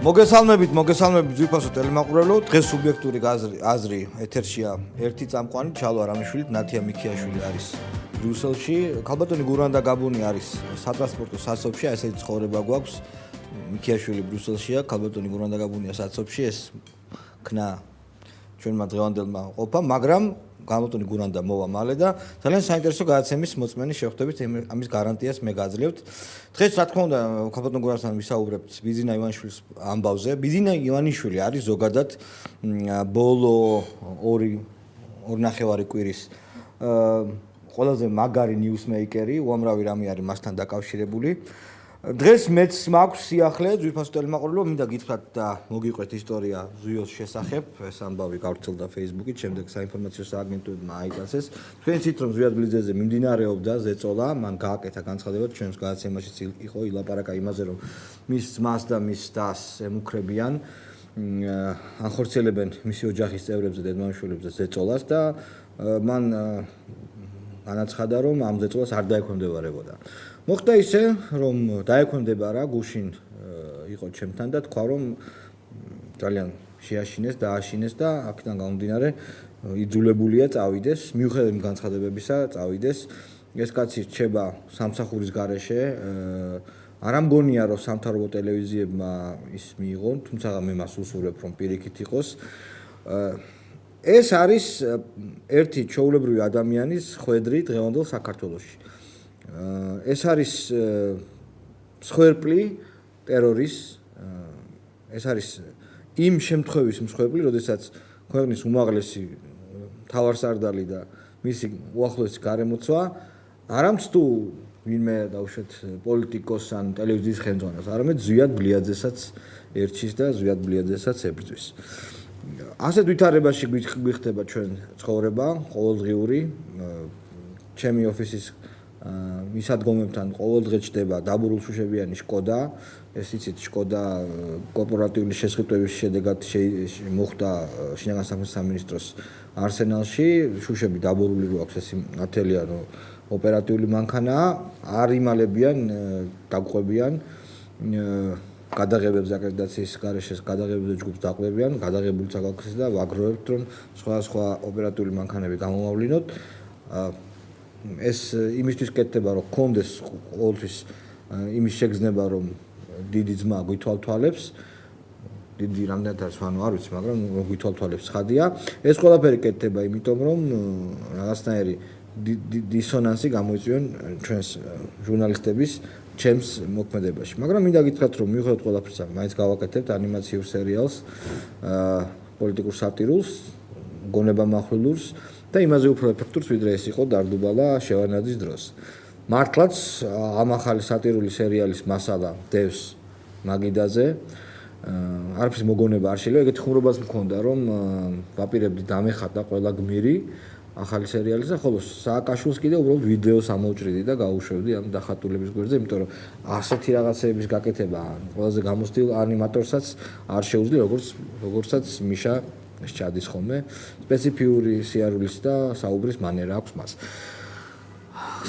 მოგესალმებით ძვირფასო ტელემაყურებლო. დღეს სუბიექტური აზრი ეთერშია ერთი წამყვანი ჩალო არამიშვილით ნათია მიქიაშვილი არის ბრიუსელში. ქალბატონი გურანდა გაბუნი არის სატრანსპორტო სასოფში, ესე ცხოვრება გვაქვს. მიქიაშვილი ბრიუსელშია, ქალბატონი გურანდა გაბუნია სასოფში, ეს ქნა ჩვენმა დღევანდელმა ყოფა, მაგრამ ქალბატონი გურანდა მოვა მალე და ძალიან საინტერესო გადაცემის მოწმენის შეხვდებით, ამის გარანტიას მე გაძლევთ. დღეს რა თქმა უნდა ქალბატონ გურანთან ვისაუბრებთ ბიძინა ივანიშვილის ამბავზე. ბიძინა ივანიშვილი არის ზოგადად ბოლო ორი ნახევარი კვირის ყველაზე მაგარი ნიუსმეიკერი, უამრავი რამე არის მასთან დაკავშირებული. დღეს მეც მაქვს სიახლე ძვირფასო ტელემაყურებლო, მინდა გითხრათ და მოგიყვეთ ისტორია ზუიოს შესახებ. ეს ამბავი გავრცელდა Facebook-ით, შემდეგ საინფორმაციო სააგენტოებმა აიტანსეს. თქვენ იცით რომ ზვიად ბლიძეზე მიმდინარეობდა ზეწოლა, მან გააკეთა განცხადება, ჩვენს გადაცემაშიც იყო ილაპარაკა იმაზე, რომ მის ძმას და მის დას ემუქრებიან, ახორციელებენ მისი ოჯახის წევრებზე, დედმამიშვილებზე ზეწოლას და მან განაცხადა, რომ ამ ზეწოლას არ დაექვემდებარებოდა. მოხდა ისე, რომ დაექვემდებარა, გუშინ იყო ჩემთან და თქვა, რომ ძალიან შეაშინეს, დააშინეს და აქედან გამომდინარე იძულებულია წავიდეს, მიუხედავად იმ განცხადებებისა, წავიდეს. ეს კაცი რჩება სამსახურის გარეშე, არ ამგონია, რომ სამთავრობო ტელევიზიებმა ის მიიღონ, თუმცა მე მას უსურვებ, რომ პირიქით იყოს. ეს არის ერთი ჩვეულებრივი ადამიანის ხვედრი დღევანდელ საქართველოში. ეს არის მსხვერპლი ტერორის, ეს არის იმ შემთხვევის მსხვერპლი, როდესაც ქვეყნის უმაღლესი მთავარსარდალი და მისი უახლოესი გარემოცვა არამც თუ ვინმე დავუშვათ პოლიტიკოს ან ტელევიზიის ხელმძღვანელს, არამედ ზვიად ბლიაძესაც ერჩის და ზვიად ბლიაძესაც ებრძვის. ასეთ ვითარებაში გვიხდება ჩვენ ცხოვრება ყოველდღიური, ჩემი ოფისის მისადგომებთან ყოველდღე ჩდება დაბურულშუშებიანი შკოდა, ეს იცით შკოდა კორპორატიული შესყიდვების შედეგად მოხდა შინაგან საქმეთა სამინისტროს არსენალში, შუშები დაბურული რო აქვს ეს ათელია რომ ოპერატიული მანქანაა, არ იმალებიან, დაგყვებიან გადაღებებს აკრედიტაციის გარეშე გადაღებებზე ჯგუფს დაყვებიან, გადაღებულიც აგვაქვს და ვაგროვებთ რომ სხვა ოპერატიული მანქანები გამომავლინოთ. ეს იმისთვის კეთდება, რომ გქონდეს ყოველთვის იმის შეგრძნება, რომ დიდი ძმა გვითვალთვალებს, დიდი რამდენად არის, ანუ არ ვიცი, მაგრამ გვითვალთვალებს ხადია. ეს ყველაფერი კეთდება, იმიტომ რომ რაღაცნაირი დისონანსი გამოიწვიონ ჩვენს ჟურნალისტების ჩემს მოქმედებაში. მაგრამ მინდა გითხრათ, რომ მიუხედავად ყველაფრისა, მაინც გავაკეთებთ ანიმაციურ სერიალს, პოლიტიკურ სატირულს, გონებამახვილურს და იმაზე უფრო ეფექტურს, ვიდრე ეს იყო დარდუბალა შევარდნაძის დროს. მართლაც ამ ახალი სატირული სერიალის მასალა დევს მაგიდაზე, არაფრის მოგონება არ შეიძლება, ეგეთი ხუმრობაც მქონდა, რომ ვაპირებდი დამეხატა ყველა გმირი ახალი სერიალის და ხოლო სააკაშვილს კიდე უბრალოდ ვიდეოს ამოვჭრიდი და გაუშვებდი ამ დახატულების გვერდზე, იმიტომ რომ ასეთი რაღაცების გაკეთება ყველაზე გამოცდილ ანიმატორსაც არ შეუძლია, როგორცაც მიშა ეს ჩადის ხოლმე, სპეციფიური სიარულის და საუბრის მანერა აქვს მას.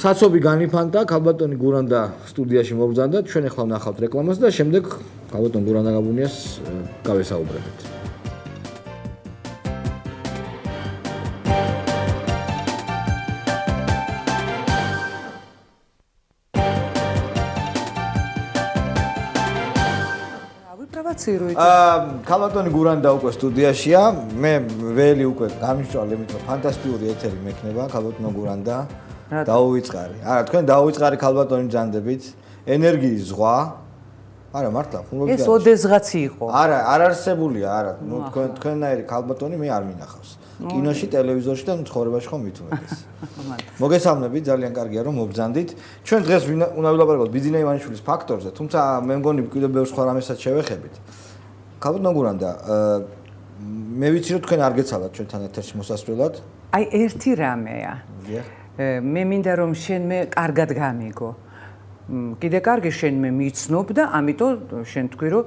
საცობი განიფანტა, ქალბატონი გურანდა სტუდიაში მობრძანდა, ჩვენ ახლა ვნახავთ რეკლამას და შემდეგ ქალბატონ გურანდა გაბუნიას გავესაუბრებთ. ქალბატონი გურანდა უკვე სტუდიაშია, მე ველი უკვე გამიშვალე, იმიტომ რომ ფანტასტიკური ეთერი მექნება, ქალბატონო გურანდა დაუვიწყარი. არა, თქვენ დაუვიწყარი ქალბატონი ბრძანდებით, ენერგიის ზღვა. არა, მართლა, ხუმრობთ. ეს ოდესღაც იყო. არა, არ არსებულია, არა, ნუ თქვენნაირი ქალბატონი მე არ მინახავს. კინოში, ტელევიზორში და ცხოვრებაში ხომ მithumedes. მოგესალმებით, ძალიან კარგია რომ მობრძანდით. ჩვენ დღეს უნდა ვილაპარაკოთ ბიძინა ივანიშვილის ფაქტორზე, თუმცა მე მგონი კიდევ ბევრ სხვა რამესაც შევეხებით. ქალბატონ გურანდა, მე ვიცი რომ თქვენ არ გეცალათ ჩვენთან ეთერში მოსასვლელად. აი ერთი რამეა. მე მინდა რომ შენ მე კარგად გამიგო. კიდე კარგი შენ მე მიცნობ და ამიტომ შენ თქვი რომ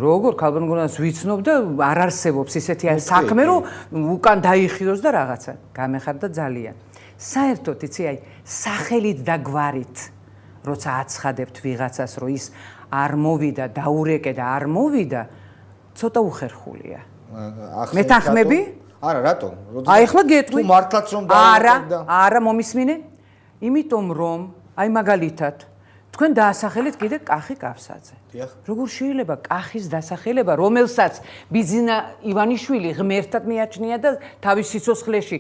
როგორ ქალბატონ გურანდას ვიცნობ და არ არსებობს ისეთი საქმე რომ უკან დაიხიოს და რაღაცა გამეხარდა ძალიან. საერთოდ იცი აი სახელით და გვარით როცა აცხადებთ ვიღაცას, რომ ის არ მოვიდა, დაურეკე და არ მოვიდა, ცოტა უხერხულია. მეთანხმები? არა, რატომ? აი ახლა გეტყვი. თუ მართლაც რომ დაურეკე და არა, მომისმინე? იმიტომ რომ აი მაგალითად თქვენ დაასახელეთ კიდე კახი კავსაძე. როგორ შეიძლება კახის დასახელება, რომელსაც ბიძინა ივანიშვილი ღმერთად მიაჩნია და თავის სიცოცხლეში,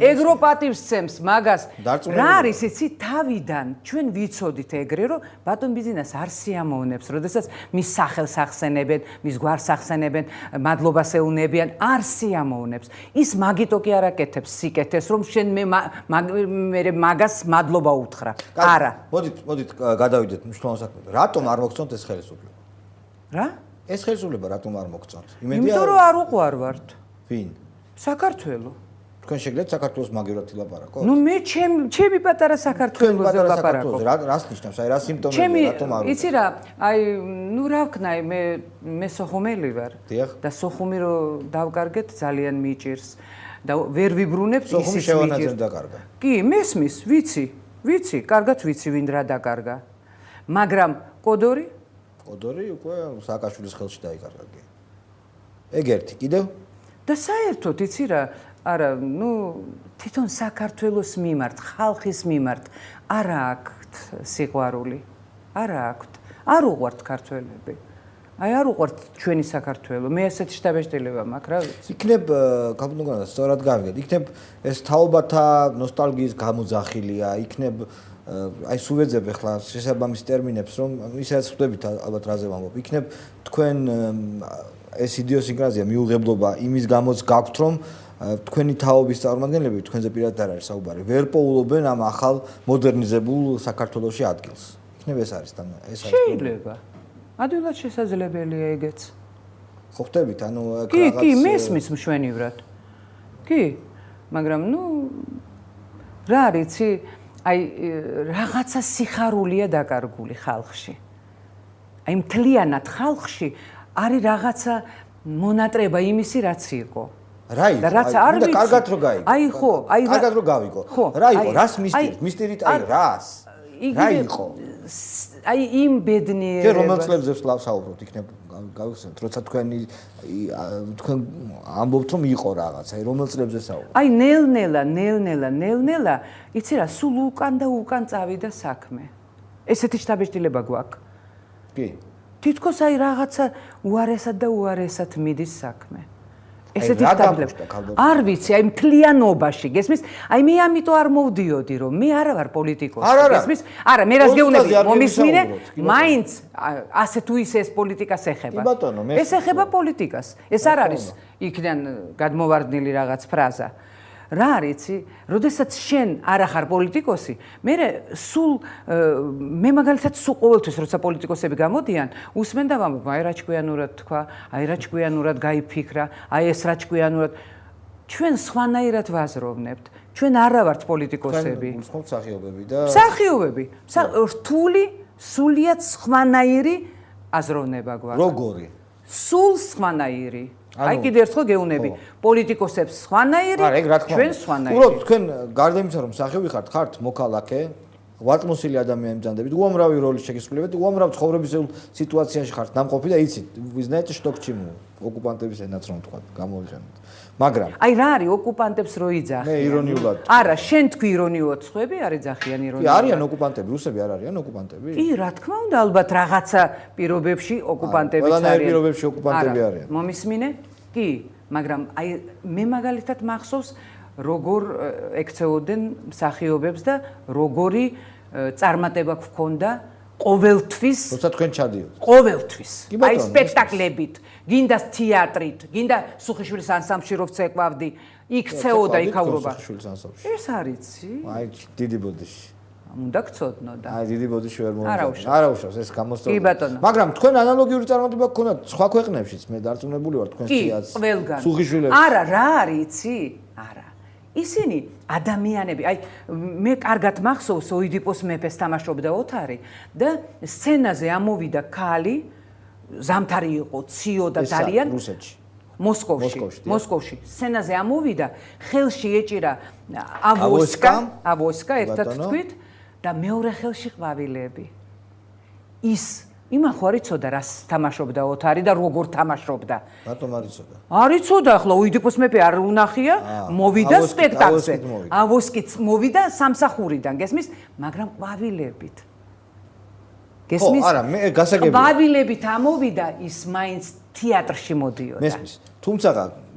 ეგროპატივს ცემს მაგას. რა არის იცი თავიდან ჩვენ ვიცოდით ეგრე, რომ ბატონ ბიძინას არ სიამოვნებს, როდესაც მის სახელს ახსენებენ, მის გვარს ახსენებენ, მადლობას ეუნებიან, არ სიამოვნებს. ის მაგიტო კი არ აკეთებს სიკეთეს, რომ შენ მე მაგას მადლობა უთხრა. არა. მოდით გადავიდეთ მნიშვნელოვან საქმეზე. რატომ არ მოგწონთ ეს ხელისუფლება? რა? ეს ხელისუფლება რატომ არ მოგწონთ? იმიტომ რომ არ უყვარვართ. ვინ? საქართველო. თქვენ შეგიძლიათ საქართველოს მაგივრად ლაპარაკოთ? მე ჩემი პატარა საქართველოზე ლაპარაკობ. რას ნიშნავს? აი რა სიმპტომები რატომ არ? იცი რა, აი რა ვქნაი, მე სოხუმელი ვარ და სოხუმი რო დავკარგეთ ძალიან მიჭირს და ვერ ვიბრუნებთ ისიც მიჭირს. სოხუმი შევანაძემ დაკარგა. კი, მესმის, ვიცი, კარგად ვიცი ვინ რა დაკარგა. მაგრამ კოდორი უკვე სააკაშვილის ხელში დაიკარგა. ეგ ერთი კიდევ? და საერთოდ იცი რა, არა, თვითონ საქართველოს მიმართ, ხალხის მიმართ არა აქვთ სიყვარული. არა აქვთ. არ უყვართ ქართველები. აი არ უყვართ ჩვენი საქართველო. მე ასეთი შთაბეჭდილება მაქვს, რა ვიცი. იქნებ კაპიტონგანა სწორად გავიგეთ. იქნებ ეს თაობათა ნოსტალგიის გამოძახილია, იქნებ აი სუვეძებ ახლა შესაბამის ტერმინებს რომ ისაც ხვდებით ალბათ რაზე ვამბობ. იქნებ თქვენ ეს იდიოსინკრაზია მიუღებლობა იმის გამოც გაქვთ რომ თქვენი თაობის წარმომადგენლები თქვენზე პირადად არ არის საუბარი. ვერ პოულობენ ამ ახალ მოდერნიზებულ საქართველოში ადგილს. იქნებ ეს არის ეს არის შეიძლება. ადვილად შესაძლებელია ეგეც. ხო ხვდებით, ანუ კი, მესმის მშვენივრად. კი, მაგრამ რა არის, აი რაღაცა სიხარულია დაკარგული ხალხში. აი მთლიანად ხალხში არის რაღაცა მონატრება იმისი რაც იყო. რა იყო? და კარგად რო გაიგო. აი ხო, კარგად რო გავიგო. რა იყო? რას მისტირით? აი რას? რა იყო? აი იმ ბედნიერება. შენ რომელ წლებზე ვსაუბრობთ იქნებ გავიხსენოთ, როცა თქვენ ამბობთ რომ იყო რაღაც, აი რომელ წლებზე საუბრობთ? აი ნელ-ნელა, იცი რა, სულ უკან და უკან წავიდა საქმე. ესეთი შთაბეჭდილება გვაქვს. კი. თითქოს აი რაღაცა უარესად და უარესად მიდის საქმე. ესეთი შთაბეჭდილება. არ ვიცი, აი მთლიანობაში, გესმის? აი მე ამიტომ არ მოვდიოდი, რომ მე არა ვარ პოლიტიკოსი, გესმის? არა, მე რას გეუბნები, მომისმინე, მაინც ასე თუ ისე ეს პოლიტიკას ეხება. ეს ეხება პოლიტიკას. ეს არ არის იქიდან გადმოვარდნილი რაღაც ფრაზა. რა არიცი, როდესაც შენ არ ახარ პოლიტიკოსი, მე მაგალითად სულ ყოველთვის როცა პოლიტიკოსები გამოდიან, უსმენ და ვამბობ, აი რა ჭკვიანურად თქვა, აი რა ჭკვიანურად გაიფიქრა, აი ეს რა ჭკვიანურად. ჩვენ სხვანაირად ვაზროვნებთ. ჩვენ არა ვართ პოლიტიკოსები. ჩვენ ვსხმობთ მსახიობები და მსახიობები. რთული, სულიად სხვანაირი აზროვნება გვაქვს. როგორი? სულ სხვანაირი. აი კიდე ერთხელ გეუნები, პოლიტიკოსებს სხვანაირი, ჩვენ სხვანაირი. უბრალოდ თქვენ გარდა იმისა რომ მსახიობი ხართ მოქალაქე, ვატმოსილი ადამიანი მძანდებით, უამრავი როლის შეგისრულებთ, უამრავ ცხოვრებისეულ სიტუაციაში ხართ ნამყოფი და იცით, ვიზნაიეთ შტოქჩიმუ, ოკუპანტების ენაც რომ თქვა, გამოვიჟანოთ. მაგრამ აი რა არის ოკუპანტებს რო იძახიან? მე ირონიულად. არა, შენ თქვი ირონიულად ხვები, არ იძახიან ირონიულად. კი, არიან ოკუპანტები, რუსები არ არიან ოკუპანტები? კი, რა თქმა უნდა, ალბათ რაღაცა პირობებში ოკუპანტებიც არიან. ყველანაირ პირობებში ოკუპანტები არიან. მომისმინე? კი, მაგრამ აი მე მაგალითად მახსოვს როგორ ექცეოდნენ მსახიობებს და როგორი წარმატება გქონდა ყოველთვის. როცა თქვენ ჩადიოთ. ყოველთვის. აი სპექტაკლებით, გინდა თეატრით, გინდა სუხიშვილის ანსამბლში რო ვცეკვავდი, იქცეოდა იქავრობა. ეს არიცი? აი დიდი ბოდიში. უნდა გწოდნო და. აი დიდი ბოდიში ვერ მომწონს. არა უშავს ეს გამოსწორებული. კი ბატონო. მაგრამ თქვენ ანალოგიური წარმატება გქონდათ სხვა ქვეყნებშიც, მე დარწმუნებული ვარ თქვენს თეატრს. კი, ყველგან. სუხიშვილებს. არა, რა არიცი? არა. ისინი ადამიანები, აი მე კარგად მახსოვს ოიდიპოს მეფეს თამაშობდა ოთარი და სცენაზე ამოვიდა ქალი, ზამთარი იყო, ციო და ძალიან რუსეთში. მოსკოვში სცენაზე ამოვიდა, ხელში ეჭირა ავოსკა ერთად თქვით და მეორე ხელში ყვავილები. ის იმან ხო არ იცოდა რას თამაშობდა ოთარი და როგორ თამაშობდა. რატომ არ იცოდა? არ იცოდა, ახლა უიდიპოს მეფე არ უნახია, მოვიდა სპექტაკლზე. ავოსკიც მოვიდა სამსახურიდან, გესმის, მაგრამ ყვავილებით. გესმის? ხო, არა, მე გასაგებია. ყვავილებით ამოვიდა, ის მაინც თეატრში მოდიოდა. მესმის. თუმცა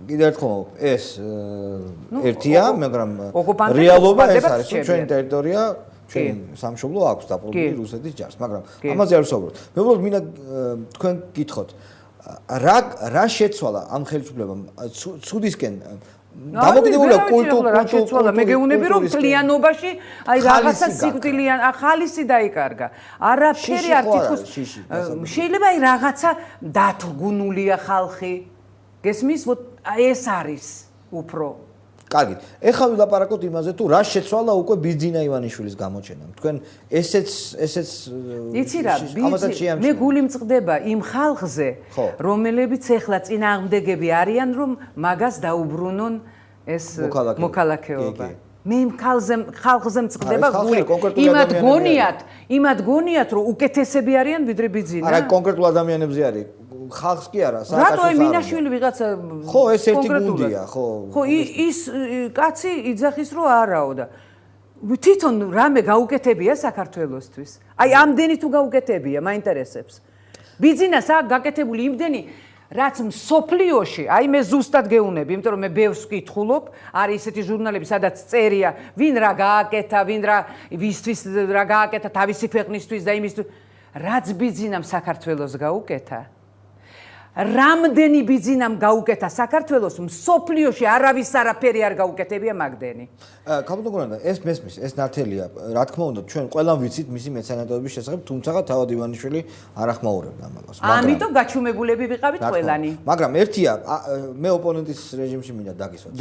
კიდევ ერთხელ ეს ერთია, მაგრამ რეალობა ეს არის, რომ ჩვენი ტერიტორია ჩვენ სამშობლო აქვს დაპყრობილი რუსეთის ჯარს, მაგრამ ამაზე არ ვსაუბრობ. მე უბრალოდ მინდა თქვენ გითხოთ, რა შეცვალა ამ ხელისუფლებამ ცუდისკენ დამოკიდებულია კულტურა, მე გეუბნები რომ თლიანობაში აი რაღაცა სიკვდილიან ახალისი დაიკარგა. არაფერი არ თითქოს შეიძლება აი რაღაცა დათრგუნულია ხალხი. გესმის? ეს არის უფრო კარგი. ეხლა ვილაპარაკოთ იმაზე თუ რა შეცვალა უკვე ბიძინა ივანიშვილის გამოჩენამ. თქვენ ესეც იცი რა, მე გული მწყდება იმ ხალხზე, რომელებიც ეხლა წინააღმდეგები არიან, რომ მაგას დაუბრუნონ ეს მოქალაქეობა. მე იმ ხალხზე მწყდება გული. იმად გონიათ, რომ უკეთესები არიან ვიდრე ბიძინა. არა, კონკრეტულ ადამიანებზე არის. ხალხს კი არა, რატო მინაშვილი ვიღაცა ხო ეს ერთი გუნდია, ხო. ხო ის კაცი იძახის რომ არაო და თვითონ რამე გაუკეთებია საქართველოსთვის. აი ამდენი თუ გაუკეთებია, მაინტერესებს. ბიძინას აქვს გაკეთებული იმდენი რაც მსოფლიოში, აი მე ზუსტად გეუნები, იმიტომ რომ მე ბევრს ვკითხულობ, არის ესეთი ჟურნალები, სადაც წერია, ვინ რა გააკეთა, ვინ რა ვისთვის რა გააკეთა თავისი ქვეყნისთვის და იმისთვის, რაც ბიძინამ საქართველოს გაუკეთა. რამდენი ბიძინამ გაუკეთა საქართველოს მსოფლიოში არავის არაფერი არ გაუკეთებია მაგდენი. კაპიტან ეს მესმის, ეს ნათელია. რა თქმა უნდა, ჩვენ ყველამ ვიცით მისი მეცენატეობის შესახებ, თუმცა თავად ივანიშვილი არ ახმაურებდა ამას. ამიტომ გაჩუმებულები ვიყავით ყველანი. მაგრამ ერთია, მე ოპონენტის რეჟიმში მინდა დაგისვათ.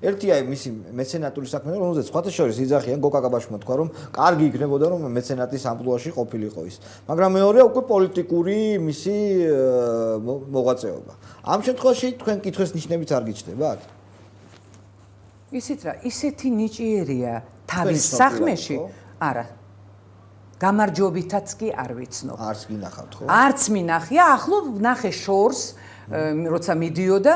ერთია მისი მეცენატური საქმე, რომელზეც სხვათა შორის იძახიან გოკაკაბაშმა თქვა, რომ კარგი იქნებოდა, რომ მეცენატის ამპლუაში ყოფილიყო ის. მაგრამ მეორეა უკვე პოლიტიკური მისი მოღვაწეობა. ამ შემთხვევაში თქვენ კითხვის ნიშნებიც არ გიჩნდებათ? ისიც რა, ისეთი ნიჭიერია თავის საქმეში? არა. გამარჯვებითაც კი არ ვიცნობ. არც გინახავთ, ხო? არც მინახია, ახლო ვნახე შორს, როცა მიდიოდა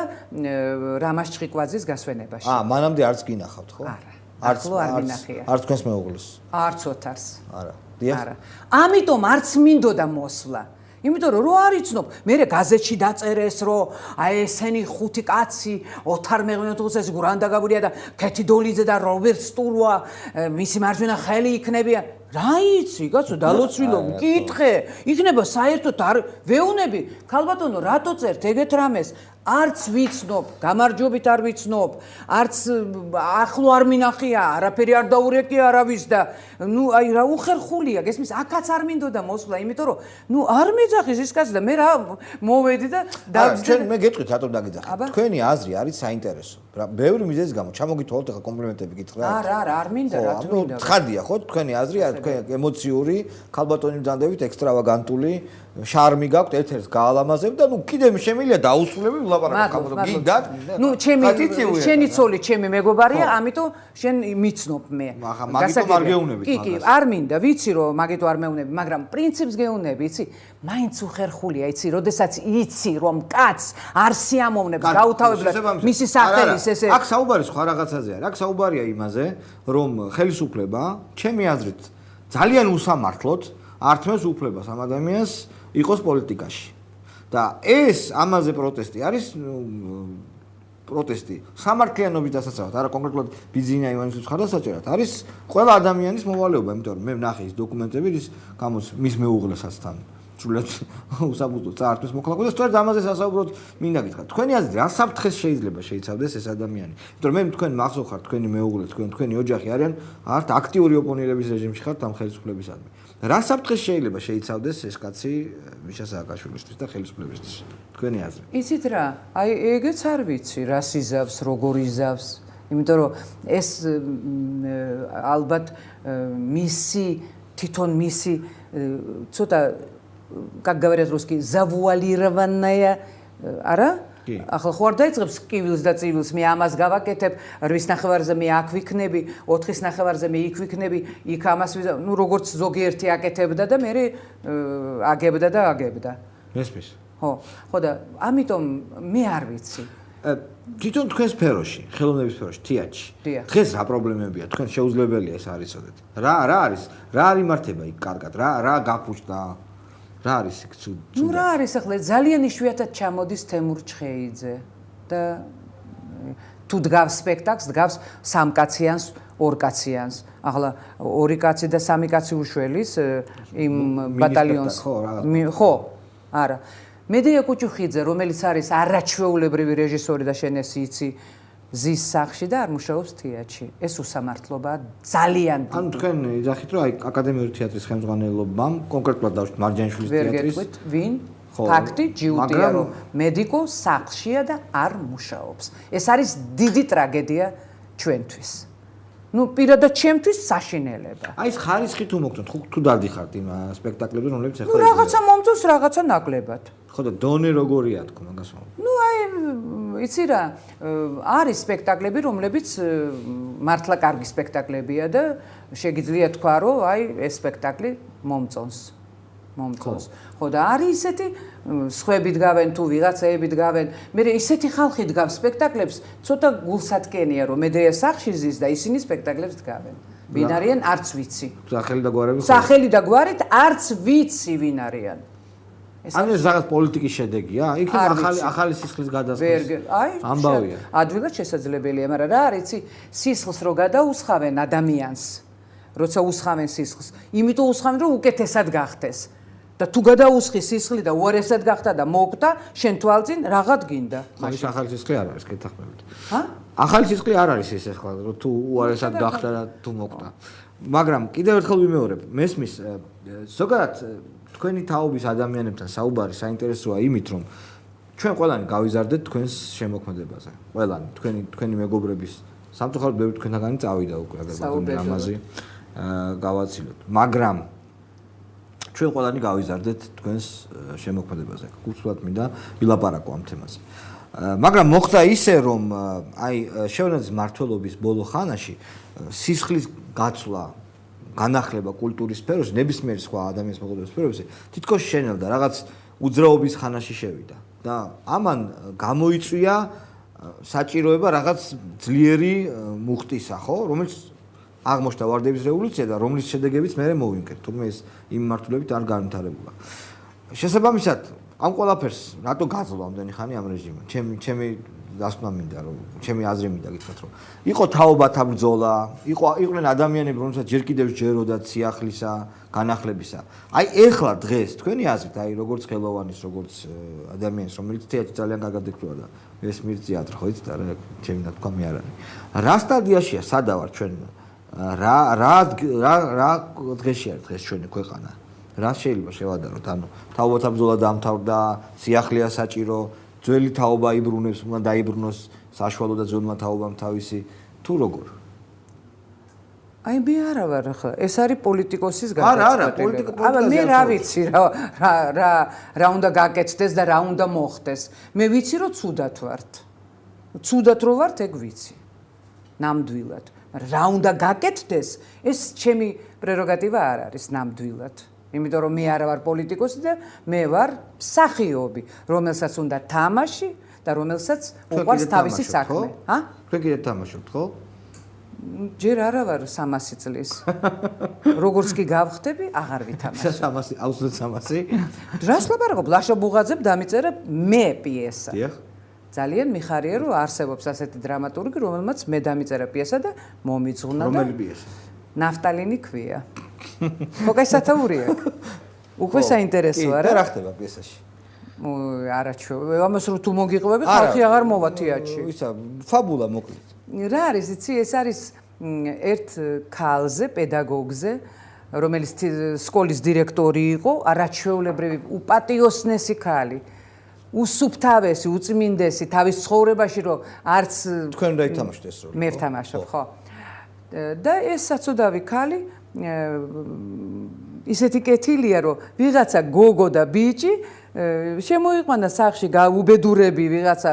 რამას ჩხიკვაძის გასვენებაში. მანამდე არც გინახავთ, ხო? არა. ახლო არ მინახია. არც თქვენს მეუღლეს. არც ოთარს. არა. დიახ. არა. ამიტომ არც მინდოდა მოსვლა. იმიტომ რომ არ იცნობ, მე გაზეთში დაწერეს, რომ აი ესენი ხუთი კაცი ოთარ მეღვინეთუხუცესი გურანდა გაბურია და ქეთი დოლიძე და რობერტ სტურვა მისი მარჯვენა ხელი იქნებიან. რა იცი, კაცო, დალოცვილო, მკითხე, იქნება საერთოდ არ ვეუნები, ქალბატონო, რატო წერთ ეგეთ რამეს? არც ვიცნობ, გამარჯვებით არ ვიცნობ, არც ახლო არ მინახია, არაფერი არ დაურეკია არავის და ნუ აი რა უხერხულია, გესმის, აქაც არ მინდოდა მოსვლა, იმიტომ რომ ნუ არ მეძახის ის კაცი და მე რა მოვედი და ჩვენ მე გეტყვით რატომ დაგიძახეთ. თქვენი აზრი არის საინტერესო. ბევრი მიზეზის გამო ჩამოგითვალოთ ახლა კომპლიმენტები გითხრა. არა, არ მინდა, რა თქმა უნდა. ცხადია, ხო, თქვენი აზრი არის, თქვენ ემოციური, ქალბატონი მძანდებით, ექსტრავაგანტული, შარმი გაქვთ, ერთ-ერთს გაალამაზებ და ნუ კიდე შემიძლია დაუსრულები ვლაპარაკო, გინდათ? ნუ შენი ცოლი, ჩემი მეგობარია, ამიტომ შენ მიცნობ მე. მაგიტომ არ გეუნები. კი, არ მინდა, ვიცი რომ მაგითო არ მეუნები, მაგრამ პრინციპს გეუნები, იცი? მაინც უხერხულია, იცი, როდესაც იცი რომ კაც არ სიამოვნებს გაუთავებლად მისი სახელის ესე. აქ საუბარი სხვა რაღაცაზე არის. აქ საუბარია იმაზე, რომ ხელისუფლება, ჩემი აზრით, ძალიან უსამართლოდ ართმევს უფლებას ამ ადამიანს იყოს პოლიტიკაში. და ეს ამაზე პროტესტი არის პროტესტი სამართლიანობის დასაცავად, არა კონკრეტულად ბიძინა ივანიშვილის ხარდასაჭერად, არის ყველა ადამიანის მოვალეობა, იმიტომ რომ მე ვნახე ის დოკუმენტები, რის გამოც მის მეუღლესაც თან სრულად უსაბუთო წაართვეს მოქალაქო და სწორედ ამაზე სასაუბროთ მინდა გითხრათ. თქვენი აზრით, რა საფრთხეს შეიძლება შეიცავდეს ეს ადამიანი? იმიტომ რომ მე თქვენ მახსოვ ხართ, თქვენი მეუღლე, თქვენი ოჯახი არიან ართ აქტიური ოპონირების რეჟიმში ხართ ამ ხელისუფლებისადმი. რა საფრთხეს შეიძლება შეიცავდეს ეს კაცი მიშა სააკაშვილისთვის და ხელისუფლებისთვის? თქვენი აზრი. იცით რა, აი ეგეც არ ვიცი, რას იზავს, როგორ იზავს. იმიტომ რომ ეს ალბათ თვითონ მისი ცოტა как говорят русские, завуалированная, არა? ახლა ხო არ დაიწყებს კივილს და ცივილს, მე ამას გავაკეთებ, 8 ნახევარზე მე აქ ვიქნები, 4 ნახევარზე მე იქ ვიქნები, იქ ამას ნუ როგორც ზოგიერთი აკეთებდა და მე აგებდა და აგებდა. მესმის. ხო და ამიტომ მე არ ვიცი. თვითონ თქვენ სფეროში, ხელოვნების სფეროში, თეატრში. დღეს რა პრობლემებია? თქვენ შეუძლებელია ეს არ იცოდეთ. რა არის? რა არ იმართება იქ კარგად? რა გაფუჭდა? რა არის იქ ცუდ? ნუ რა არის ახლა ძალიან იშვიათად ჩამოდის თემურ ჩხეიძე და თუ დგავს სპექტაკლს, დგავს 3 კაციანს, 2 კაციანს. ახლა 2 კაცი და 3 კაცი უშველის იმ ბატალიონს. ხო, არა. მედია კუჩუხიძე, რომელიც არის არაჩვეულებრივი რეჟისორი და შენ ეს იცი, ზის სახში და არ მუშაობს თეატრში. ეს უსამართლობაა ძალიან დიდი. ანუ თქვენ იძახით, რომ აი აკადემიური თეატრის ხელმძღვანელობამ, კონკრეტულად დავუშვით მარჯანიშვილის თეატრის. ვერ გეტყვით, ვინ? ფაქტი ჯიუტია, რომ მედიკო სახლშია და არ მუშაობს. ეს არის დიდი ტრაგედია ჩვენთვის. ნუ პირადად ჩემთვის საშინელება. აი ეს ხარისხი თუ მოგწონთ, თუ დადიხართ იმ სპექტაკლებზე, რომლებიც ახლა ნუ რაღაცა მომწონს, რაღაცა ნაკლებად. ხო და დონე როგორია თქო მაგას ვამბობ. ნუ აი იცი რა, არის სპექტაკლები, რომლებიც მართლა კარგი სპექტაკლებია და შეგიძლია თქვა, რომ აი ეს სპექტაკლი მომწონს. ხო და არის ისეთი სხვები დგავენ თუ ვიღაცეები დგავენ, მე ისეთი ხალხი დგავს სპექტაკლებს, ცოტა გულსატკენია რომ მედია სახში ზის და ისინი სპექტაკლებს დგავენ. ვინ არიან არც ვიცი. სახელი და გვარები. სახელი და გვარით არც ვიცი ვინ არიან. ანუ ეს რაღაც პოლიტიკის შედეგია? იქ ახალი სისხლის გადასხმის ამბავია. ადვილად შესაძლებელია, მაგრამ რა არის იცი, სისხლს რო გადაუსხავენ ადამიანს, როცა usხავენ სისხლს, იმიტომ usხავენ რომ უკეთესად გახდეს. და თუ გადაუსხი სისხლი და უარესად გახდა და მოკვდა, შენ თვალწინ რაღაც გინდა. მაშინ ახალი სისხლი არ არის, გეთახმებით. ახალი სისხლი არ არის ეს ახლა, რომ თუ უარესად გახდა და თუ მოკვდა. მაგრამ კიდევ ერთხელ ვიმეორებ, მესმის ზოგადად თქვენი თაობის ადამიანებთან საუბარი საინტერესოა იმით, რომ ჩვენ ყველანი გავიზარდეთ თქვენს შემოქმედებაზე. ყველანი, თქვენი მეგობრების სამწუხაროდ ბევრი თქვენთაგანი წავიდა უკვე აგერ ამაზე გავაცილოთ. მაგრამ ჩვენ ყველანი გავიზარდეთ თქვენს შემოქმედებაზე. გულწრფელად მინდა ვილაპარაკო ამ თემაზე. მაგრამ მოხდა ისე, რომ აი შევნების მმართველობის ბოლო ხანაში სისხლის გაცვლა, განახლება კულტურის სფეროში, ნებისმიერ სხვა ადამიანის მოგონების სფეროში თითქოს შენელდა, რაღაც უძრაობის ხანაში შევიდა და ამან გამოიწვია საჭიროება რაღაც ძლიერი მუხტისა, ხო, რომელიც აღმოჩნდა ვარდების რევოლუცია და რომლის შედეგებიც მე მოვინკერთ, თუმცა ეს იმ მმართველობით არ განვითარებულა. შესაბამისად, ამ ყველაფერს რატო გაძლო ამდენი ხანი ამ რეჟიმმა? ჩემი დასკვნა მინდა, რომ ჩემი აზრი მინდა გითხრათ, რომ იყო თაობათა ბრძოლა, იყვნენ ადამიანები, რომელსაც ჯერ კიდევ ჯეროდათ სიახლისა, განახლებისა. აი ეხლა დღეს თქვენი აზრით, აი როგორც ხელოვანის, როგორც ადამიანის, რომელიც თეატრში ძალიან კარგად ეკვრა და ეს მირწიათ, ხო იცით, არა, ჩემი ნათქვა მე არ არის. რა სტადიაშია, სადა ვარ ჩვენ? რა დღეშია დღეს ჩვენი ქვეყანა? რა შეიძლება შევადაროთ? ანუ თაობათა ბრძოლა დამთავრდა, სიახლეა საჭირო, ძველი თაობა იბრუნებს, უნდა დაიბრუნოს საშუალო და ძველმა თაობამ თავისი, თუ როგორ? აი მე არა ვარ ახლა, ეს არის პოლიტიკოსის გადაწყვეტილება. აბა მე რა ვიცი რა უნდა გაკეთდეს და რა უნდა მოხდეს. მე ვიცი რომ ცუდად ვართ. ცუდად რო ვართ, ეგ ვიცი. ნამდვილად. მაგრამ რა უნდა გაკეთდეს, ეს ჩემი პრეროგატივა არ არის ნამდვილად. იმიტომ რომ მე არა ვარ პოლიტიკოსი და მე ვარ მსახიობი, რომელსაც უნდა თამაში და რომელსაც უყვარს თავისი საქმე. თქვენ კიდე თამაშობთ, ხო? ჯერ არა ვარ 300 წლის. როგორც კი გავხდები, აღარ ვითამაშობ. 300, აუცილებლად 300. რას ლაპარაკობ? ლაშა ბუღაძემ დამიწერა მე პიესა. დიახ. ძალიან მიხარია, რომ არსებობს ასეთი დრამატურგი, რომელმაც მე დამიწერა პიესა და მომიძღვნა და რომელი პიესა? ნაფტალინი ქვია. ხო, კაი სათაურია. უკვე საინტერესოა რა. რა ხდება პიესაში? არაჩვეულო. ამას რო თუ მოგიყვები, ხალხი აღარ მოვა თეატრში. ისა, ფაბულა მოკლედ. რა არის, იცი, ეს არის ერთ ქალზე, პედაგოგზე, რომელიც სკოლის დირექტორი იყო, არაჩვეულებრივი უპატიოსნესი ქალი. უსუფთავესი, უწმინდესი თავის ცხოვრებაში, რომ არც თქვენ რა ითამაშეთ ეს როლი? მე ვთამაშობ, ხო. და ეს საცუდავი ქალი ისეთი კეთილია, რომ ვიღაცა გოგო და ბიჭი შემოიყვანა სახლში გაუბედურები, ვიღაცა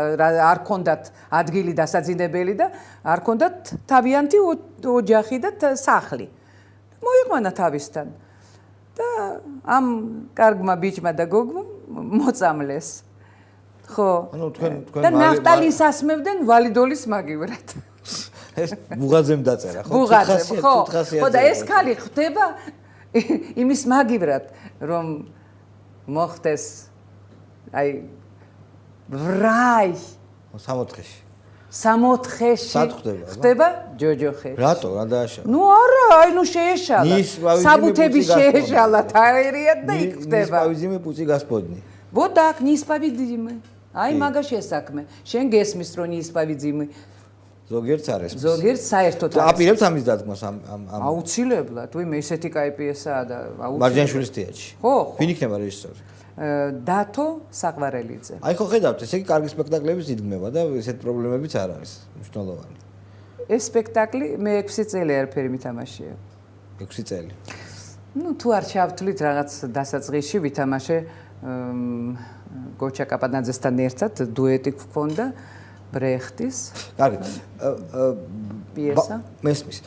არ ქონდათ ადგილი დასაძინებელი და არ ქონდათ თავიანთი ოჯახი და სახლი. მოიყვანა თავისთან და ამ კარგმა ბიჭმა და გოგმა მოწამლეს. ხო. და ნახტალინს ასმევდნენ ვალიდოლის მაგივრად. ეს ბუღაძემ დაწერა, ხო? ბუღაძემ, ხო. ხო და ეს ქალი ხდება იმის მაგივრად, რომ მოხდეს აი ვრაი 64-ში. 64-ში ხდება ჯოჯოხეთში. რატო? რა დააშალა? ნუ არა, აი ნუ შეეშალა. საბუთები შეეშალა თაერიად და იქ ხდება. ნისპავიზიმე პუცი გასპოდნი. ვოდაკ ნისპავიზიმე. აი მაგაშია საქმე. შენ გესმის რომ ნისპავიზიმე. ზოგიერთს არ ესმის. ზოგიერთ საერთოდ არ. აპირებს ამის დადგმას ამ აუცილებლად, ვიმე ესეთი კაი პიესაა და აუცილებლად. მარჯანიშვილის თეატრში. ხო. ვინ იქნება რეჟისორი? დათო საყვარელიძე. აი ხო ხედავთ, ესე იგი კარგი სპექტაკლებიც იდგმება და ესეთ პრობლემებიც არ არის მნიშვნელოვანი. ეს სპექტაკლი მე 6 წელი არაფერი მითამაშია. 6 წელი. ნუ თუ არ ჩავთვლით რაღაც დასაწყისში ვითამაშე გოჩა კაპანაძესთან ერთად დუეტი გქონდა ბრეხტის. კარგი. პიესა. მესმის.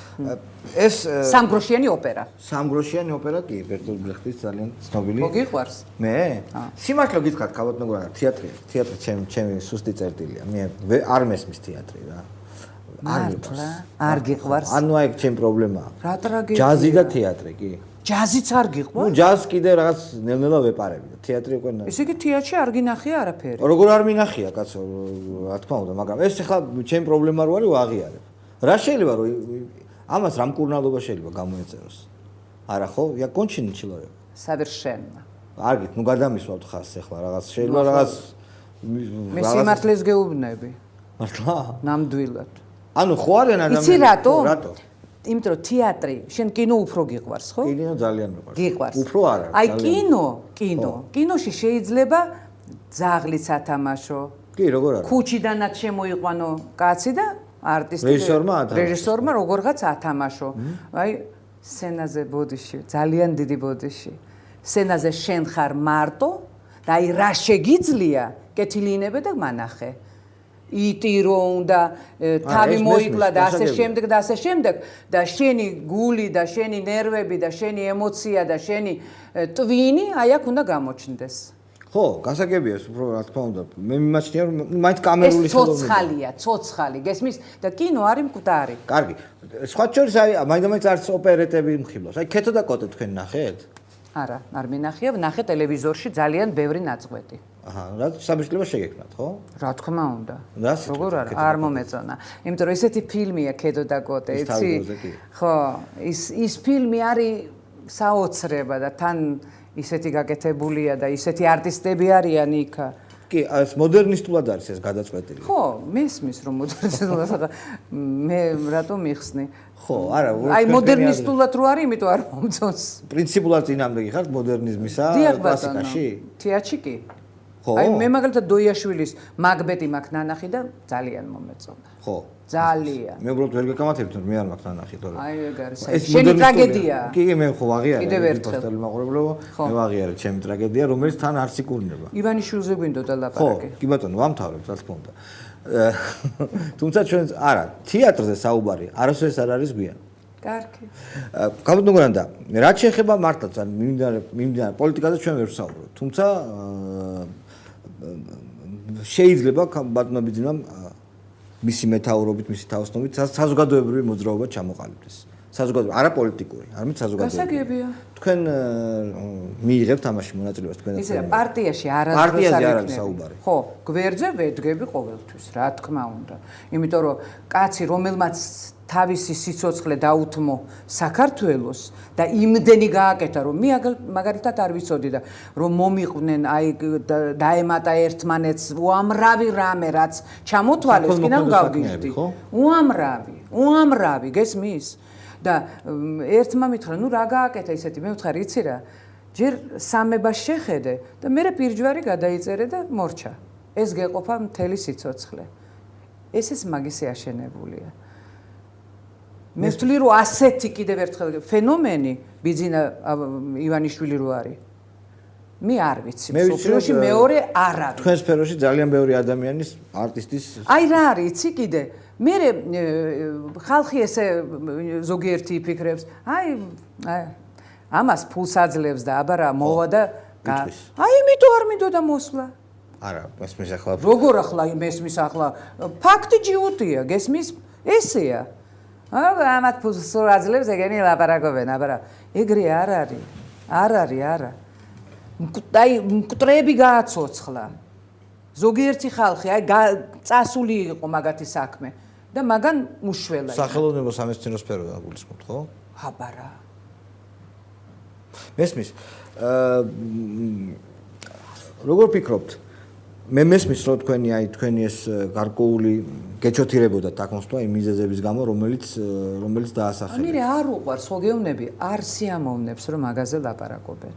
ეს სამგროშიანი ოპერა. სამგროშიანი ოპერა კი, ბერტოლ ბრეხტის ძალიან ცნობილი. მოგიყვარს? მე? სიმართლე გითხრათ, ქალბატონო, თეატრი ჩემი სუსტი წერტილია. მე არ მესმის თეატრი რა. არ გიყვარს? ანუ აი ჩემი პრობლემაა. რა ჯაზი და თეატრი კი. ჯაზიც არ გიყვარს? ნუ ჯაზს კიდე რაღაც ნელ-ნელა ვეპარები და თეატრი უკვე ესე იგი თეატრში არ გინახია არაფერი. როგორ არ მინახია კაცო, რა თქმა უნდა, მაგრამ ეს ახლა ჩემი პრობლემა რო არის, ვაღიარებ. რა შეიძლება რომ ამას რა მკურნალობა შეიძლება გამოეწეროს? არა ხო? Я конченый человек. Совершенно. არგით, ნუ გადამისვავთ ხას ახლა რაღაც შეიძლება რაღაც მე სიმართლეს გეუბნები. მართლა? ნამდვილად. ანუ ხო არიან ადამიანები? იცი რატო? რატო? იმიტომ რომ თეატრი, შენ კინო უფრო გიყვარს, ხო? კინო ძალიან მიყვარს. გიყვარს. უფრო არა. აი კინოში შეიძლება ძაღლიც ათამაშო. კი, როგორ არა? ქუჩიდანაც შემოიყვანო კაცი და არტისტი რეჟისორმა როგორღაც ათამაშო. აი სცენაზე ბოდიში, ძალიან დიდი ბოდიში. სცენაზე შენ ხარ მარტო და აი რა შეგიძლია, კეთილინებე და მანახე. იტირო უნდა თავი მოიკლა და ასე შემდეგ და შენი გული და შენი ნერვები და შენი ემოცია და შენი ტვინი აი აქ უნდა გამოჩნდეს. ხო, გასაგებია ეს უფრო რა თქმა უნდა. მე მიმაჩნია რომ მაინც კამერული ხელოვნება. ცოცხალია, გესმის და კინო არის მკვდარი. კარგი. სხვა შორის აი მაინც არც ოპერეტები მხილავს. აი ქეთო და კოტე თქვენ ნახეთ? არა, არ მინახია, ვნახე ტელევიზორში ძალიან ბევრი ნაწყვეტი. აჰა, რა საბჭოება შეგექმნათ, ხო? რა თქმა უნდა. როგორ არ მომეწონა. იმიტომ რომ ესეთი ფილმია ქედო და კოტე, იცი? ხო, ის ფილმი არის საოცრება და თან ისეთი გაკეთებულია და ისეთი არტისტები არიან იქ. კი, ეს მოდერნისტულად არის ეს გადაწყვეტილი. ხო, მესმის რომ მოდერნისტულად მე რატომ მიხსნი? ხო, არა, აი მოდერნისტულად რო არის, იმიტომ არ მომწონს. პრინციპულად წინამდე ხარ მოდერნიზმისა კლასიკაში? თეატრში კი. აი მე მაგალითად დოიაშვილის მაგბეტი მაქვს ნანახი და ძალიან მომეწონა. ხო. ძალიან. მე უბრალოდ ვერ გეკამათებთ, მე არ მაქვს ნანახი, თორე. აი ეგ არის. შენი ტრაგედია. კი, მე ხო ვაღიარე. კიდევ ერთხელ. პოსტელი მაყურებლებო, მე ვაღიარე ჩემი ტრაგედია, რომელიც თან არ სიკურნება. ივანიშვილზე გვინდოდა ლაპარაკი. ხო, კი ბატონო, ვამთავრებ, რა თქმა უნდა. თუმცა ჩვენ არა, თეატრზე საუბარი არასოდეს არ არის გვიან. კარგი. კაბუტნოგრანდა, რაც შეეხება მართლაც მიმდინარე პოლიტიკაზე ჩვენ ვერ ვსაუბრობთ. თუმცა შეიძლება ბატონობიძინამ მისი მეთაურობით, მისი თაოსნობით საზოგადოებრივი მოძრაობა ჩამოყალიბდეს. საზოგადოებრივი, არა პოლიტიკური, არამედ საზოგადოებრივი. გასაგებია. თქვენ მიიღებთ ამაში მონაწილეობას თქვენ. ისე პარტიაში არასდროს არ არის საუბარი. ხო, გვერდზე ვედგები ყოველთვის, რა თქმა უნდა. იმიტომ რომ კაცი რომელმაც თავისი სიცოცხლე დაუთმო საქართველოს და იმდენი გააკეთა რომ მე მაგალითად არ ვიცოდი და რომ მომიყვნენ აი დაემატა ერთმანეთს უამრავი რამე რაც ჩამოთვალეს კიდევ გავგიჟდი უამრავი გესმის და ერთმა მითხრა ნუ რა გააკეთა ისეთი მე ვთხარ იცი რა ჯერ სამებას შეხედე და მე პირჯვარი გადაიწერე და მორჩა ეს გეყოფა მთელი სიცოცხლე ესეც მაგისი აშენებულია მე ვთვლი რომ ასეთი კიდევ ერთხელ ფენომენი ბიძინა ივანიშვილი რო არის. მე არ ვიცი, სოფლიოში მეორე არ არის. თქვენ სფეროში ძალიან ბევრი ადამიანის არტისტის აი რა არის, იცი კიდე? მე ხალხი ესე ზოგიერთი იფიქრებს, აი ამას ფულს აძლევს და აბა რა მოვა და აი იმიტომ არ მინდოდა მოსვლა. არა, მესმის ახლა. როგორ ახლა მესმის ახლა? ფაქტი ჯიუტია, გესმის? ესეა. ამათ ფულს აძლევს ეგენი ლაპარაკობენ, აბა რა ეგრე არ არის. არ არის, არა. აი მკვდრები გააცოცხლა. ზოგიერთი ხალხი აი წასული იყო მაგათი საქმე და მაგან უშველა. სახელოვნებო სამეცნიერო სფეროდან გულისხმობთ, ხო? აბა რა. მესმის. როგორ ფიქრობთ? მე მესმის რომ თქვენი ეს გარკვეული გეჩოთირებოდა თაკმოსვლა იმ მიზეზების გამო, რომელიც დაასახელა. მე არ უყვარს ხოგევნები, არ სიამოვნებს რომ მაგაზე ლაპარაკობენ.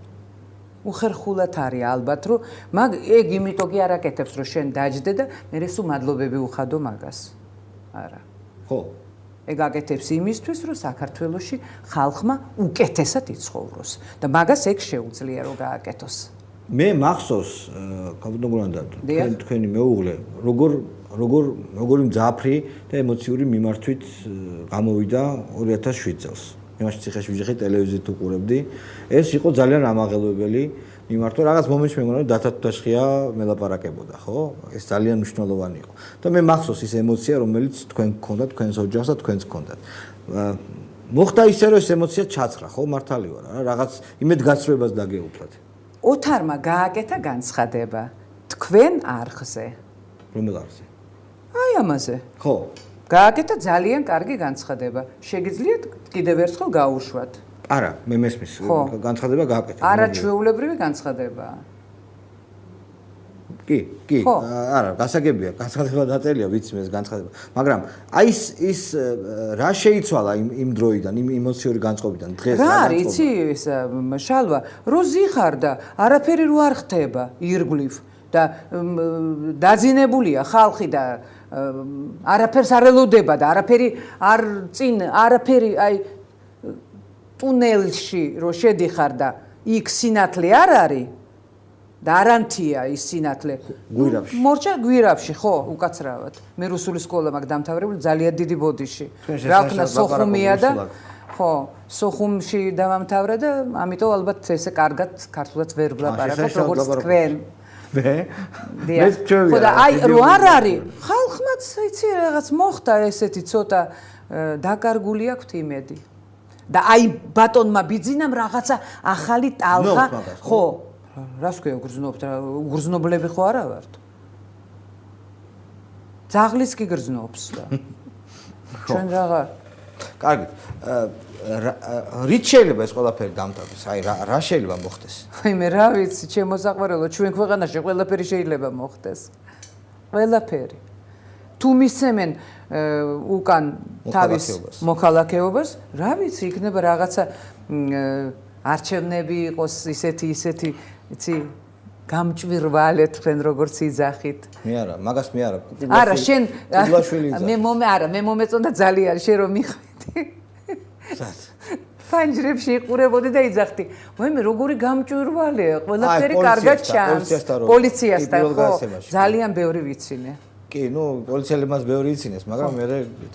უხერხულად არის ალბათ რომ ეგ იმიტომ კი არ აკეთებს რომ შენ დაჯდე და მე სულ მადლობები უხადო მაგას. არა. ხო. ეგ აკეთებს იმისთვის რომ საქართველოში ხალხმა უკეთესად იცხოვროს და მაგას ეგ შეუძლია რომ გააკეთოს. მე მახსოვს კაპიტონგრანდა თქვენი მეუღლე როგორი მძაფრი და ემოციური მიმართვით გამოვიდა 2007 წელს. იმაში ციხეში ვიჯახი ტელევიზიით უყურებდი. ეს იყო ძალიან ამაღელვებელი მიმართვა. რაღაც მომენტში მე მგონია დათო თაშხია მელაპარაკებოდა, ხო? ეს ძალიან მნიშვნელოვანი იყო. და მე მახსოვს ის ემოცია, რომელიც თქვენ გქონდათ, თქვენს ოჯახს და თქვენს გქონდათ. მოხდა ისე რომ ეს ემოცია ჩაცხრა, ხო? მართალი ვარ, რა რაღაც იმედგაცრუებას დაგეუფლათ. ოთარმა გააკეთა განცხადება თქვენ არხზე. რომელ არხზე? აი ამაზე. ხო. გააკეთა ძალიან კარგი განცხადება. შეგიძლიათ კიდევ ერთხელ გაუშვათ. არა, მე მესმის განცხადება გააკეთა. არაჩვეულებრივი განცხადებაა. კი, არა, გასაგებია, განცხადება დაწელია, ვიცი მე ეს განცხადება. მაგრამ აი ის რა შეიცვალა იმ დროიდან, იმ ემოციური განწყობიდან დღეს რა არის, იცი ეს შალვა, რო ზიხარდა, არაფერი რო არ ხდება ირგვლივ და დაძინებულია ხალხი და არაფერს არ ელოდება და არაფერი აი ტუნელში რო შედიხარ და იქ სინათლე არ არის და არანთია ის სინათლე. გვირაბში. მორჩა გვირაბში, ხო, უკაცრავად. მე რუსული სკოლა მაქვს დამთავრებული ძალიან დიდი ბოდიში. რა ვქნა სოხუმია და ხო, სოხუმში დავამთავრე და ამიტომ ალბათ ესე კარგად ქართულად ვერ ვლაპარაკობ როგორც თქვენ. მე ხო და აი რო არ არის, ხალხმაც იცი რაღაც მოხდა ესეთი ცოტა დაკარგული აქვს იმედი. და აი ბატონმა ბიძინამ რაღაცა ახალი ტალღა, ხო. რას ქვია გრძნობთ რა გრძნობლები ხო არა ვართ ძაღლის კი გრძნობს და ჩვენ რაღა კარგი რით შეიძლება ეს ყველაფერი დამთავრდეს აი რა შეიძლება მოხდეს აი მე რა ვიცი ჩემო საყვარელო ჩვენ ქვეყანაში ყველაფერი შეიძლება მოხდეს ყველაფერი თუ მისცემენ უკან თავის მოქალაქეობას რა ვიცი იქნება რაღაცა არჩევნები იყოს ისეთი იცი გამჭვირვალე თქვენ როგორც იძახით მე არა მაგას მე არა არა შენ მე მომეწონდა ძალიან შენ რომ მიხვედი ფანჯრებში იყურებოდი და იძახთი მე როგორი გამჭვირვალეა ყველაფერი კარგად ჩანს პოლიციასთან ხო ძალიან ბევრი ვიცინე კი ნუ პოლიციელებმაც ბევრი იცინეს მაგრამ მე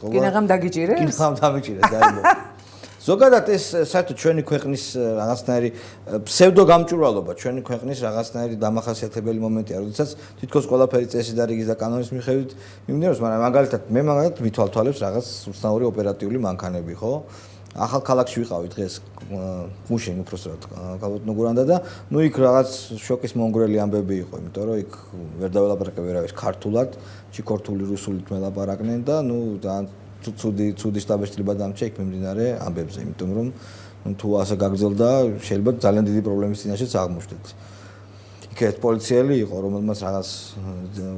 კინაღამ დაგიჭირეს კინაღამ დამიჭირეს დაიბო ზოგადად ეს საერთოდ ჩვენი ქვეყნის რაღაცნაირი ფსევდო გამჭვირვალობა ჩვენი ქვეყნის რაღაცნაირი დამახასიათებელი მომენტია, როდესაც თითქოს ყველაფერი წესის და რიგის და კანონის მიხედვით მიმდინარეობს, მაგრამ მაგალითად მითვალთვალებს რაღაც უცნაური ოპერატიული მანქანები, ხო? ახალ ქალაქში ვიყავი დღეს მუშინ უпроსტად კალბოტნოგურანდა და ნუ იქ რაღაც შოკის მონგრელი ამბები იყო, იმიტომ რომ იქ ვერ დაველაპარაკე ვერავის ქართულად, ჩიქორთული რუსულით მელაპარაკნენ და ნუ ცუდი შტაბეშტილება დამჭა იქ მიმდინარე ამბებზე, იმიტომ რომ თუ ასე გაგრძელდა, შეიძლება ძალიან დიდი პრობლემის წინაშეც აღმოჩნდეთ. იქ ეს პოლიციელი იყო, რომელმაც რაღაც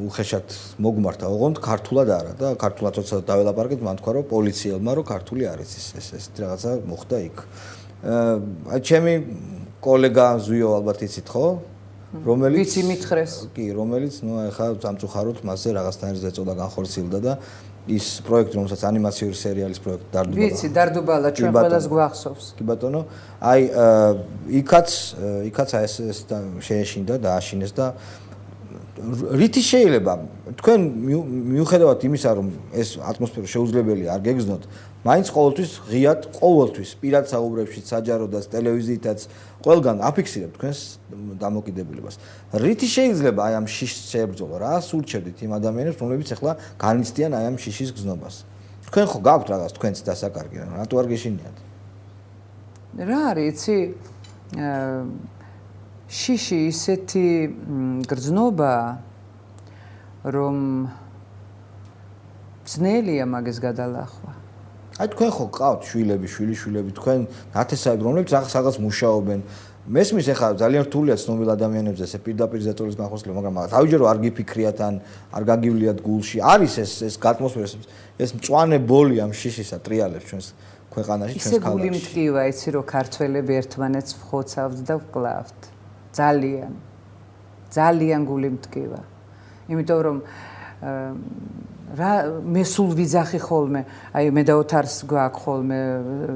უხეშად მოგმართა, ოღონდ ქართულად არა და ქართულად როცა დაველაპარაკეთ, მან თქვა რომ პოლიციელმა რომ ქართული არ იცის, ეს რაღაცა მოხდა იქ. აი ჩემი კოლეგა ზვიო ალბათ იცით ხო? რომელიც ვიცი მითხრეს. კი, რომელიც ნუ ახლა სამწუხაროდ მასზე რაღაცნაირი ზეწოლა განხორციელდა და ის პროექტი, რომელსაც ანიმაციური სერიალის პროექტი დარდუბალა. ვიცი, დარდუბალა ჩვენ ყველას გვახსოვს. კი ბატონო, აი იქაც ეს შეეშინდა და აშინეს და რითი შეიძლება თქვენ მიუხედავად იმისა, რომ ეს ატმოსფერო შეუძლებელია არ გეგზნოთ, მაინც ყოველთვის ღიად, ყოველთვის პირად საუბრებში, საჯაროდაც, ტელევიზიითაც ყველგან აფიქსირებთ თქვენს დამოკიდებულებას. რითი შეიძლება აი ამ შიშს შეებრძოლო რა? სულჩერდით იმ ადამიანებს, რომლებიც ახლა განიცდიან აი ამ შიშის გზნობას. თქვენ ხო გაქვთ რაღაც თქვენც დასაკარგი რა, რატო არ გეშინიათ? რა არის, იცი? შიში ისეთი გრძნობა, რომ ძნელია მაგის გადალახვა. აი თქვენ ხო გყავთ შვილები, შვილიშვილები, თქვენ ნათესავები, რომლებიც რაღაც მუშაობენ. მესმის ახლა ძალიან რთულია ცნობილ ადამიანებზე ესე პირდაპირ ზეწოლის განხორციელება, მაგრამ თავჯერ არ გიფიქრიათ ან არ გაგივლიათ გულში. არის ეს ატმოსფერო, ეს მწვანე ბოლი ამ შიშისა ტრიალებს ჩვენს ქვეყანაში, ჩვენს ქალაქში. ისე გული მტკივა, იცი რომ ქართველები ერთმანეთს ვხოცავთ და ვკლავთ. ძალიან გული მტკივა. იმიტომ რომ რა მე სულ ვიძახი ხოლმე, აი მე და ოთარს გვაქვს ხოლმე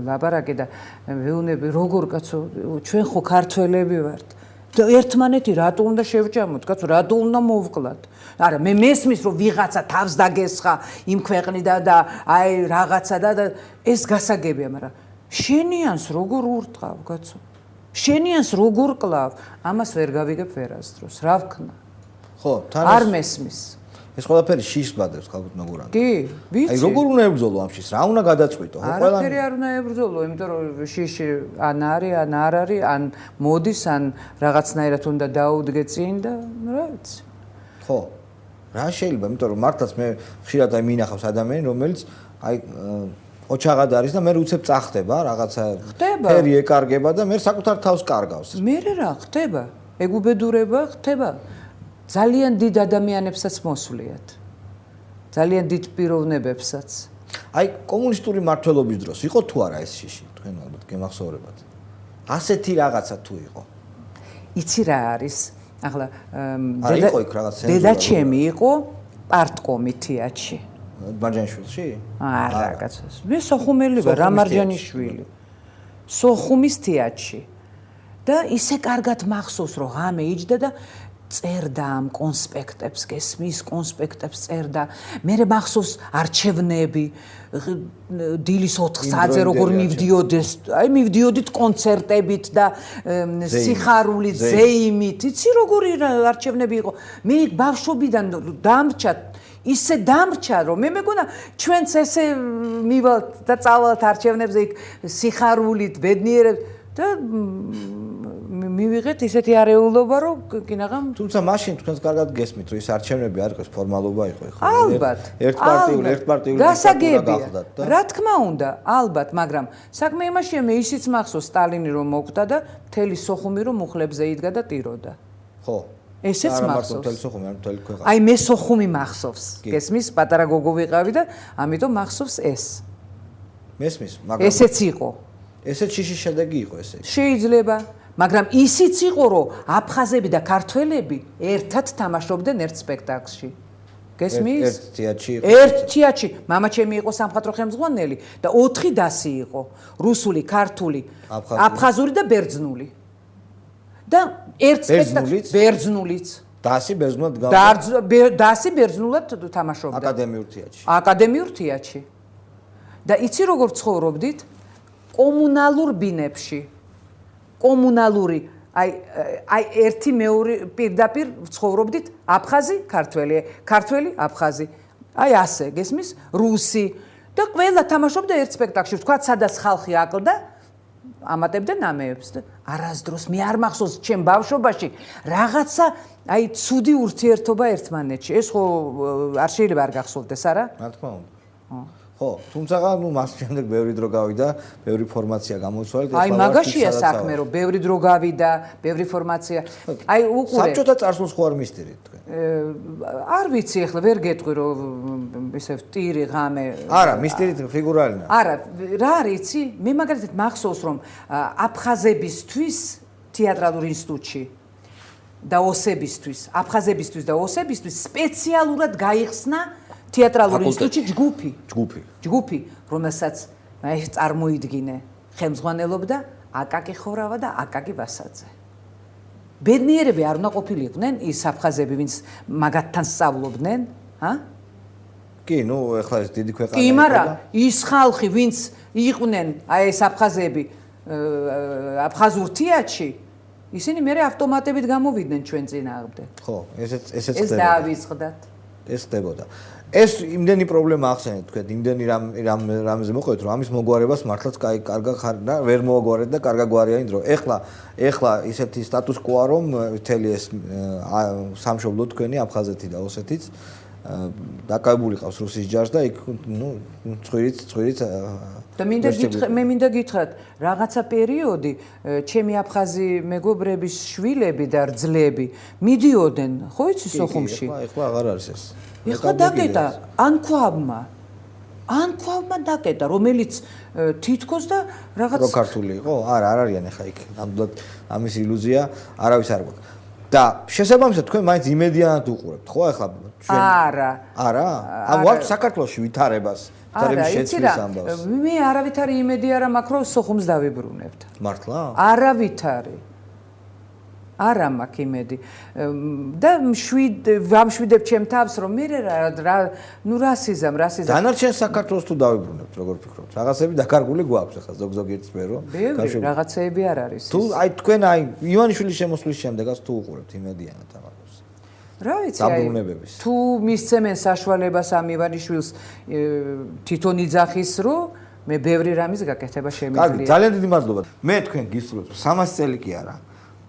ლაბარაკი და ვეუბნები როგორ კაცო, ჩვენ ხო ქართველები ვართ. და ერთმანეთი რატო უნდა შევჭამოთ, კაცო, რატო უნდა მოვკლათ? არა, მე მესმის რომ ვიღაცა თავს დაგესხა იმ ქვეყნიდან და აი რაღაცა და ეს გასაგებია, მაგრამ შენიანს როგორ ურტყავ, კაცო? შენიანს როგორ კლავ? ამას ვერ გავიგებ ვერასდროს. რა ვქნა? ხო, თან არ მესმის. ეს ყველაფერი შიშს ბადებს ხალხთ ნაგურანი. კი, ვიცი. აი როგორ უნდა ებრძოლო ამ შიშს? რა უნდა გადაწყვიტო? ხო, ყველაფერი არ უნდა ებრძოლო, იმიტომ რომ შიში ან არის, ან არ არის, ან მოდის, ან რაღაცნაირად უნდა დაუდგე წინ და რა ვიცი. ხო. რა შეიძლება, იმიტომ რომ მართლაც მე ხშირად აი მინახავს ადამიანი, რომელიც აი ოჩაღად არის და მე უცებ წახდება რაღაცა ფერი ეკარგება და მე საკუთარ თავს კარგავს. მე რა ხდება? ეგუბედურება ხდება. ძალიან დიდ ადამიანებსაც მოსვლიათ. ძალიან დიდ პიროვნებებსაც. აი კომუნისტური მმართველობის დროს იყო თუ არა ეს შიში? თქვენ ალბათ გემახსოვრებათ. ასეთი რაღაცა თუ იყო. იცი რა არის? ახლა იყო იქ რაღაც სენსურა. დედაჩემი იყო პარტკომი თეატრში. მარჯანიშვილში? არა, კაცო. მე სოხუმელი ვარ, რა მარჯანიშვილი. სოხუმის თეატრში. და ისე კარგად მახსოვს, რომ ღამე იჯდა და წერდა ამ კონსპექტებს, გესმის კონსპექტებს წერდა. მე მახსოვს არჩევნები, დილის 4 საათზე როგორ მივდიოდეს, აი მივდიოდით კონცერტებით და სიხარულით, ზეიმით. იცი როგორი არჩევნები იყო? მე ბავშვობიდან დამრჩა ისე დამრჩა რომ მე მეგონა ჩვენც ესე მივალთ და წავალთ არჩევნებზე იქ სიხარულით, ბედნიერებ და მივიღეთ ისეთი არეულობა რომ კინაღამ თუმცა მაშინ თქვენს კარგად გესმით რომ ეს არჩევნები არ იყოს ფორმალობა იყო ხო ერთპარტიული გასაგებია რა თქმა უნდა ალბათ მაგრამ საქმე იმაშია მე ისიც მახსოვს სტალინი რომ მოკვდა და მთელი სოხუმი რომ მუხლებზე იდგა და ტიროდა ხო ესეც მახსოვს მთელი სოხუმი არ მთელი ქვეყანა აი მე სოხუმი მახსოვს გესმის პატარა გოგო ვიყავი და ამიტომ მახსოვს ეს მესმის მაგრამ ესეც იყო ესეც შიშის შედეგი იყო ესე შეიძლება მაგრამ ისიც იყო რომ აფხაზები და ქართველები ერთად თამაშობდნენ ერთ სპექტაკლში გესმის ერთ თეატრში ერთ თეატრში მამა ჩემი იყო სამხატვრო ხელმძღვანელი და 4 დასი იყო რუსული ქართული აფხაზური და ბერძნული და ერთ სპექტაკლში ბერძნულიც დასი ბერძნულად დასი ბერძნულად თამაშობდა აკადემიურ თეატრში და იცი როგორ ცხოვრობდით კომუნალურ ბინებში კომუნალური აი ერთი მეორე პირდაპირ ცხოვრობდით აფხაზი ქართველი აფხაზი აი ასე გესმის რუსი და ყველა თამაშობდა ერთ სპექტაკლში ვთქვათ სადაც ხალხი აკლდა ამატებდნენ ამეებს და არასდროს მე არ მახსოვს ჩემ ბავშვობაში რაღაცა აი ცუდი ურთიერთობა ერთმანეთში ეს ხო არ შეიძლება არ გახსოვდეს არა რა თქმა უნდა ხო, თუმცა ნუ მას შემდეგ ბევრი დრო გავიდა, ბევრი ფორმაცია გამოცვალეთ. აი მაგაშია საქმე, რომ ბევრი დრო გავიდა, ბევრი ფორმაცია. აი უყურე. საბჭოთა წარსულს ხო არ მისტერით თქვენ? არ ვიცი ახლა ვერ გეტყვი რომ ისე ტირი ღამე. არა, მისტერით ფიგურალინა. არა, რა არის იცი? მე მაგალითად მახსოვს რომ აფხაზებისთვის თეატრალურ ინსტიტუტში და ოსებისთვის, აფხაზებისთვის და ოსებისთვის სპეციალურად გაიხსნა თეატრალური ინსტიტუტში ჯგუფი, რომელსაც წარმოიდგინე ხელმძღვანელობდა აკაკი ხოვრავა და აკაკი ვასაძე. ბედნიერები არ უნდა ყოფილიყვნენ ის აფხაზები, ვინც მაგათთან სწავლობდნენ, კი, ნუ ეხლა ეს დიდი ქვეყანა კი, მაგრამ ის ხალხი, ვინც იყვნენ აი ეს აფხაზები აფხაზურ თეატრში, ისინი მე ავტომატებით გამოვიდნენ ჩვენ წინააღმდეგ. ხო, ესეც ხდება. ეს დაავიწყდათ. ეს ხდებოდა. ეს იმდენი პრობლემა ახსენეთ თქვენ, იმდენი რამზე მოყვეთ, რომ ამის მოგვარებას მართლაც კარგა ხარ და ვერ მოგვარეთ და კარგა გვარია იმ დრო. ეხლა ისეთი სტატუს კვოა რომ მთელი ეს სამშობლო თქვენი აფხაზეთი და ოსეთიც დაკავებული ყავს რუსის ჯარს და იქ ნუ ცხვირიც და მე მინდა გითხრათ, რაღაცა პერიოდი ჩემი აფხაზი მეგობრების შვილები და რძლები მიდიოდნენ, ხო იცი სოხუმში? ეხლა აღარ არის ეს. ეხლა დაკეტა ანქვაბმა დაკეტა, რომელიც თითქოს და რაღაც რო ქართული იყო? არა, არ არიან ეხლა იქ. ნამდვილად ამის ილუზია არავის არ გვაქვს. და შესაბამისად თქვენ მაინც იმედიანად უყურებთ, ხო ეხლა ჩვენ? არა? ამ ვართ საქართველოში ვითარებას, ვითარების შეცვლის ამბავს. მე არავითარი იმედი არა მაქვს, რომ სოხუმს დავიბრუნებთ. მართლა? არავითარი. არა მაქვს იმედი. და ვამშვიდებ ჩემ თავს, რომ მე ნუ რასიზამ. დანარჩენ საქართველოს თუ დავიბრუნებთ, როგორ ფიქრობთ? რაღაცები დაკარგული გვაქვს ახლა ზოგ-ზოგიერთი სფერო. ბევრი რაღაცეები არ არის. თუ თქვენ ივანიშვილის შემოსვლის შემდეგაც თუ უყურებთ იმედიანად ამას. რა ვიცი, თუ მისცემენ საშუალებას ამ ივანიშვილს თვითონ იძახის, რომ მე ბევრი რამის გაკეთება შემიძლია. კარგი, ძალიან დიდი მადლობა. მე თქვენ გისურვებთ 300 წელი კი არა.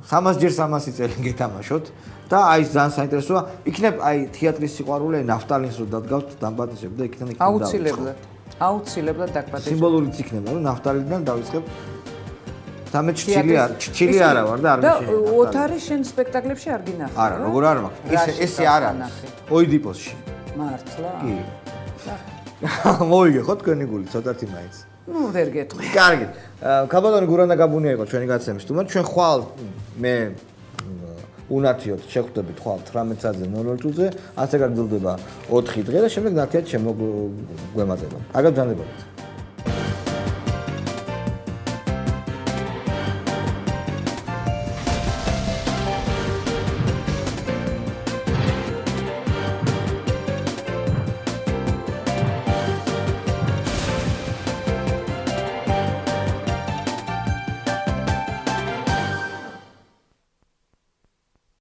300 ჯერ 300 წელი გეთამაშოთ და აი ეს ძალიან საინტერესოა. იქნებ აი თეატრის სიყვარული, ნაფტალინს რო დადგავთ, დამპატისებ და იქიდან აუცილებლად დაგპატისებ. სიმბოლურიც იქნება, რომ ნაფტალინიდან დავიწყებ. თამე ჩჩილი არა ვარ და არ მიშენე. და ოთარი შენ სპექტაკლებში არ გინახავ. არა, როგორ არ მაქვს. ესე არ არის. ოიდიპოსში. მართლა? კი. მოვიგე ხო თქვენი გული ცოტათი მაინც. ნუ ვერ გეტყვი. კარგი. ქაბადონი გურანა გაბუნია იყო ჩვენი გაცემის თუმცა ჩვენ ხვალ მე უნათიოთ შეხვდებით ხვალ 18 საათზე 00 წუთზე, ასე გაგრძელდება 4 დღე და შემდეგ ნათიად შემოგვემატება. კარგად ბრძანდებოდეთ.